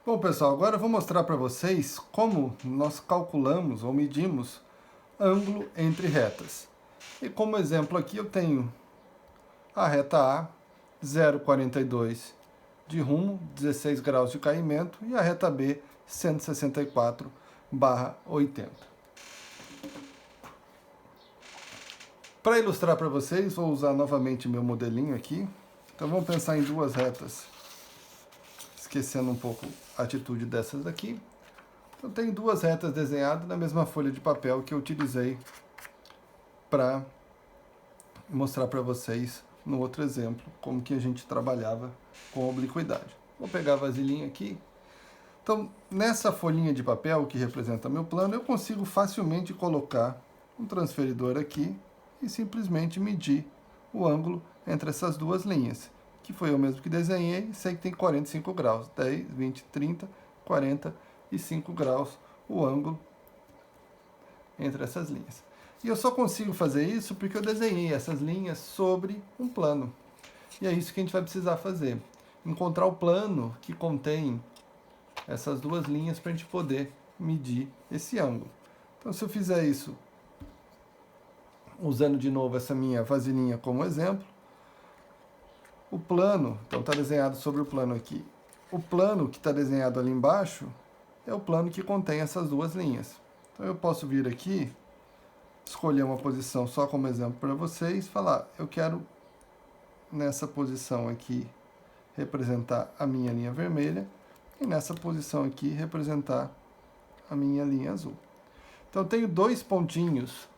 Bom, pessoal, agora eu vou mostrar para vocês como nós calculamos ou medimos ângulo entre retas. E como exemplo aqui eu tenho a reta A, 0,42 de rumo, 16 graus de caimento, e a reta B, 164/80. Para ilustrar para vocês, vou usar novamente meu modelinho aqui. Então vamos pensar em duas retas, esquecendo um pouco a atitude dessas daqui. Eu tenho duas retas desenhadas na mesma folha de papel que eu utilizei para mostrar para vocês no outro exemplo como que a gente trabalhava com obliquidade. Vou pegar a vasilhinha aqui. Então, nessa folhinha de papel que representa meu plano, eu consigo facilmente colocar um transferidor aqui e simplesmente medir o ângulo entre essas duas linhas, que foi eu mesmo que desenhei, sei que tem 45 graus, 10, 20, 30, 45 graus o ângulo entre essas linhas. E eu só consigo fazer isso porque eu desenhei essas linhas sobre um plano. E é isso que a gente vai precisar fazer. Encontrar o plano que contém essas duas linhas para a gente poder medir esse ângulo. Então, se eu fizer isso usando de novo essa minha vasilhinha como exemplo, o plano, então está desenhado sobre o plano aqui. O plano que está desenhado ali embaixo é o plano que contém essas duas linhas. Então eu posso vir aqui, escolher uma posição só como exemplo para vocês, falar, eu quero nessa posição aqui representar a minha linha vermelha e nessa posição aqui representar a minha linha azul. Então eu tenho dois pontinhos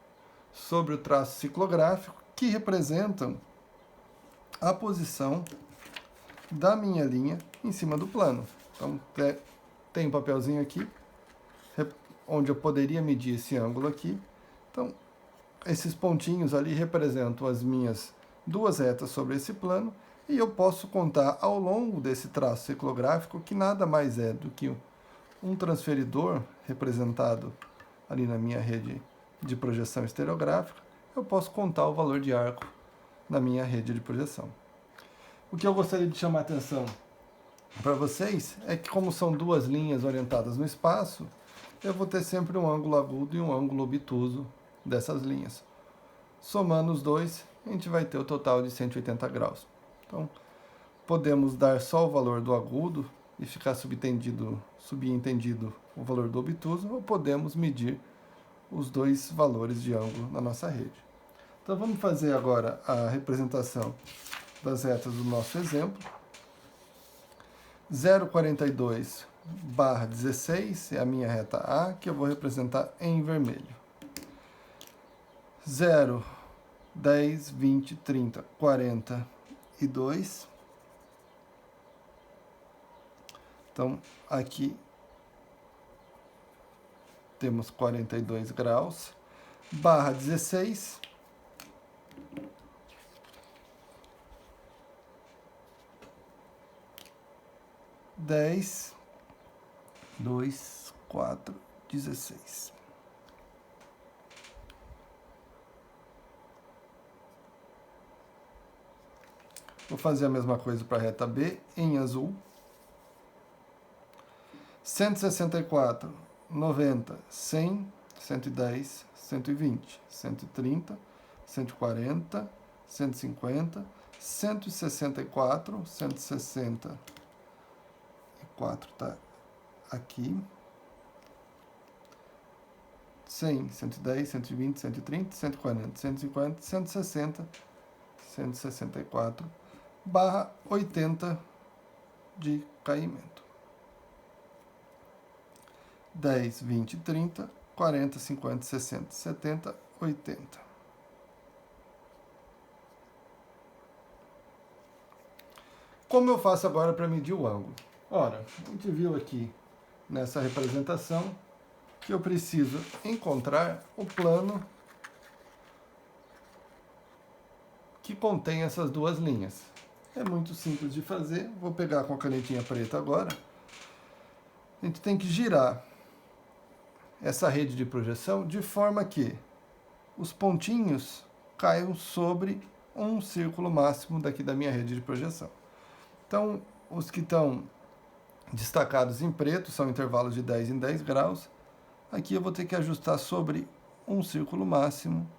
sobre o traço ciclográfico que representam a posição da minha linha em cima do plano. Então tem um papelzinho aqui onde eu poderia medir esse ângulo aqui. Então esses pontinhos ali representam as minhas duas retas sobre esse plano e eu posso contar ao longo desse traço ciclográfico, que nada mais é do que um transferidor representado ali na minha rede de projeção estereográfica, eu posso contar o valor de arco na minha rede de projeção. O que eu gostaria de chamar a atenção para vocês é que, como são duas linhas orientadas no espaço, eu vou ter sempre um ângulo agudo e um ângulo obtuso dessas linhas. Somando os dois, a gente vai ter o total de 180 graus. Então, podemos dar só o valor do agudo e ficar subentendido o valor do obtuso, ou podemos medir os dois valores de ângulo na nossa rede. Então vamos fazer agora a representação das retas do nosso exemplo. 0,42/16 é a minha reta A, que eu vou representar em vermelho. 0, 10, 20, 30, 42. Então, aqui temos 42 graus, barra 16, dez, 2, 4, 16. Vou fazer a mesma coisa para a reta B, em azul. 164, 90, 100, 110, 120, 130, 140, 150, 164, 164 está aqui. 100, 110, 120, 130, 140, 150, 160, 164/80 de caimento. 10, 20, 30, 40, 50, 60, 70, 80. Como eu faço agora para medir o ângulo? Ora, a gente viu aqui nessa representação que eu preciso encontrar o plano que contém essas duas linhas. É muito simples de fazer. Vou pegar com a canetinha preta agora. A gente tem que girar essa rede de projeção de forma que os pontinhos caiam sobre um círculo máximo daqui da minha rede de projeção. Então, os que estão destacados em preto, são intervalos de 10 em 10 graus. Aqui eu vou ter que ajustar sobre um círculo máximo,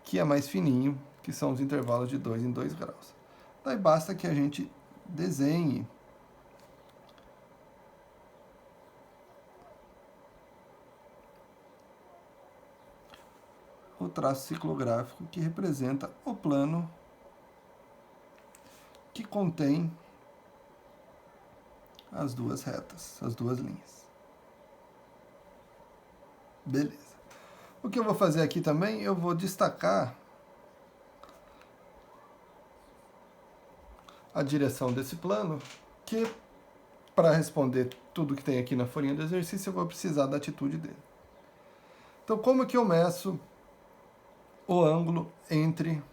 que é mais fininho, que são os intervalos de 2 em 2 graus. Daí basta que a gente desenhe o traço ciclográfico que representa o plano que contém as duas retas, as duas linhas. Beleza. O que eu vou fazer aqui também, eu vou destacar a direção desse plano, que para responder tudo que tem aqui na folhinha do exercício, eu vou precisar da atitude dele. Então, como que eu meço o ângulo entre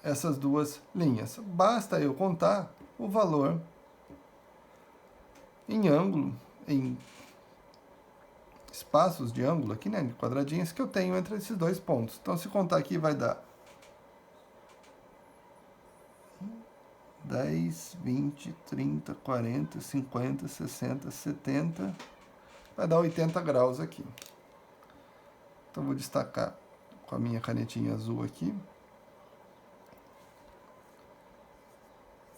essas duas linhas? Basta eu contar o valor em ângulo, em espaços de ângulo aqui, né, de quadradinhos, que eu tenho entre esses dois pontos. Então, se contar aqui, vai dar 10, 20, 30, 40, 50, 60, 70, vai dar 80 graus aqui. Então, vou destacar com a minha canetinha azul aqui.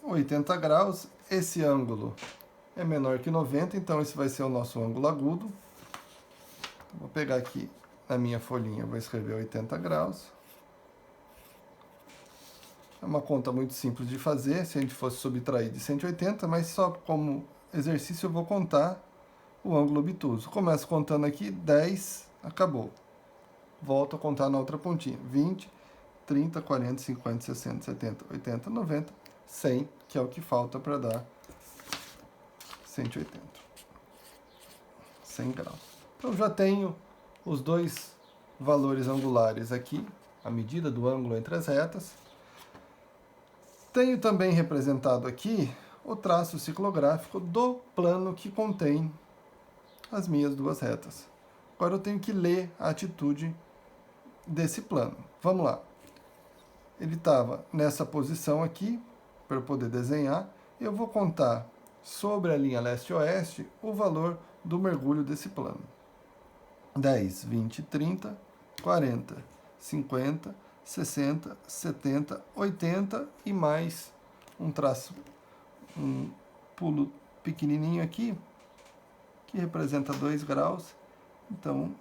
80 graus, esse ângulo é menor que 90, então esse vai ser o nosso ângulo agudo. Vou pegar aqui na minha folhinha, vou escrever 80 graus. É uma conta muito simples de fazer, se a gente fosse subtrair de 180, mas só como exercício eu vou contar o ângulo obtuso. Começo contando aqui, 10, acabou. Volto a contar na outra pontinha, 20, 30, 40, 50, 60, 70, 80, 90, 100, que é o que falta para dar 180. 100 graus. Então, já tenho os dois valores angulares aqui, a medida do ângulo entre as retas. Tenho também representado aqui o traço ciclográfico do plano que contém as minhas duas retas. Agora eu tenho que ler a atitude desse plano. Vamos lá. Ele estava nessa posição aqui, para eu poder desenhar. Eu vou contar sobre a linha leste-oeste o valor do mergulho desse plano. 10, 20, 30, 40, 50, 60, 70, 80 e mais um traço, um pulo pequenininho aqui, que representa 2 graus. Então,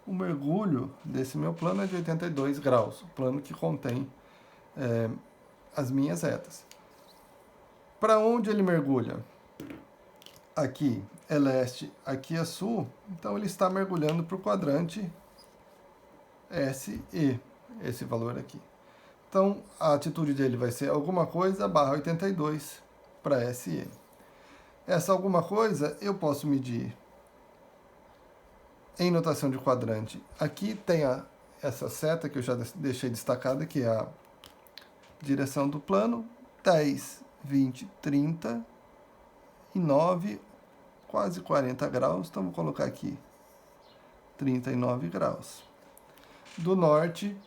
o mergulho desse meu plano é de 82 graus, o plano que contém as minhas retas. Para onde ele mergulha? Aqui é leste, aqui é sul, então ele está mergulhando para o quadrante SE, esse valor aqui. Então, a atitude dele vai ser alguma coisa barra 82 para SE. Essa alguma coisa eu posso medir em notação de quadrante. Aqui tem essa seta que eu já deixei destacada, que é a direção do plano, 10, 20, 30 e 9, quase 40 graus, então vou colocar aqui 39 graus. Do norte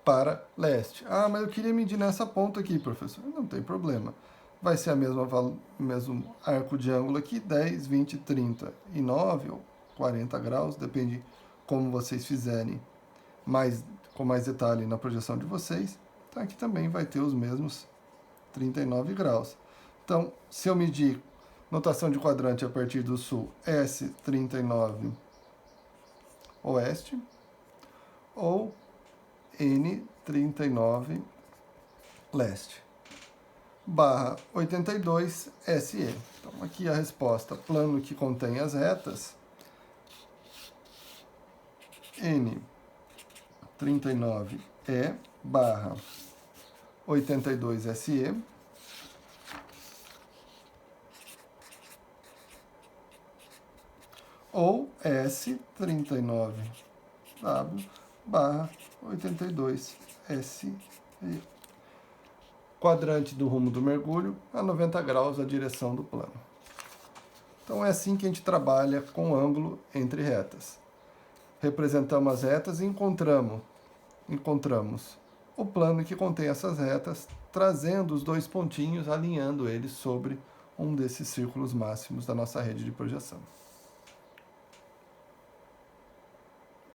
para leste. Ah, mas eu queria medir nessa ponta aqui, professor. Não tem problema. Vai ser o mesmo arco de ângulo aqui, 10, 20, 30 e 9, ou 40 graus, depende como vocês fizerem com mais detalhe na projeção de vocês. Então aqui também vai ter os mesmos 39 graus. Então, se eu medir notação de quadrante a partir do sul, S39 oeste, ou N39 leste, barra 82 SE. Então, aqui a resposta, plano que contém as retas, N39E barra 82 SE, ou S39W barra 82 SE. Quadrante do rumo do mergulho a 90 graus a direção do plano. Então é assim que a gente trabalha com ângulo entre retas. Representamos as retas e encontramos o plano que contém essas retas, trazendo os dois pontinhos, alinhando eles sobre um desses círculos máximos da nossa rede de projeção.